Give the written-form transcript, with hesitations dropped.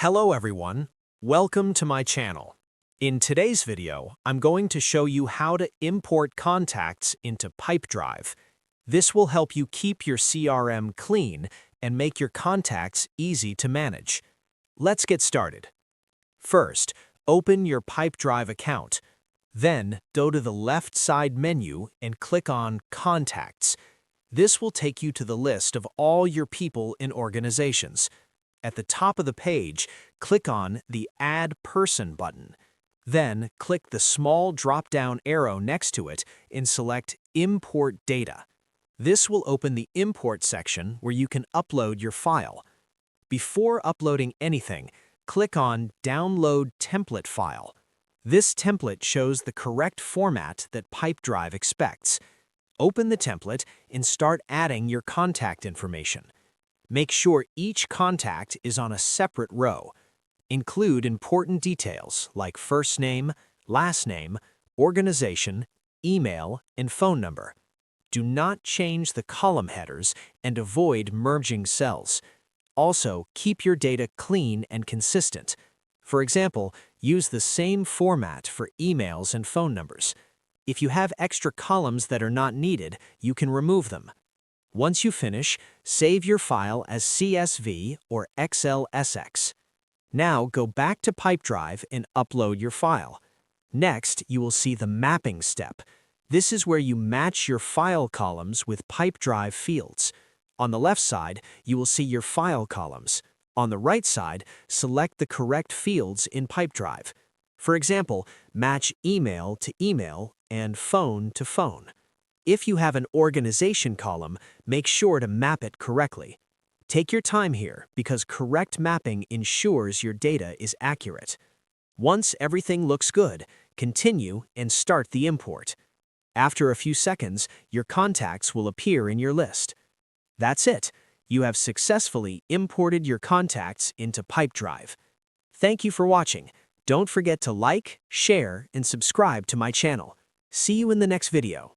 Hello everyone, welcome to my channel. In today's video, I'm going to show you how to import contacts into Pipedrive. This will help you keep your CRM clean and make your contacts easy to manage. Let's get started. First, open your Pipedrive account. Then, go to the left side menu and click on Contacts. This will take you to the list of all your people in organizations. At the top of the page, click on the Add Person button. Then, click the small drop-down arrow next to it and select Import Data. This will open the Import section where you can upload your file. Before uploading anything, click on Download Template File. This template shows the correct format that Pipedrive expects. Open the template and start adding your contact information. Make sure each contact is on a separate row. Include important details like first name, last name, organization, email, and phone number. Do not change the column headers and avoid merging cells. Also, keep your data clean and consistent. For example, use the same format for emails and phone numbers. If you have extra columns that are not needed, you can remove them. Once you finish, save your file as CSV or XLSX. Now go back to Pipedrive and upload your file. Next, you will see the mapping step. This is where you match your file columns with Pipedrive fields. On the left side, you will see your file columns. On the right side, select the correct fields in Pipedrive. For example, match email to email and phone to phone. If you have an organization column, make sure to map it correctly. Take your time here because correct mapping ensures your data is accurate. Once everything looks good, continue and start the import. After a few seconds, your contacts will appear in your list. That's it. You have successfully imported your contacts into Pipedrive. Thank you for watching. Don't forget to like, share, and subscribe to my channel. See you in the next video.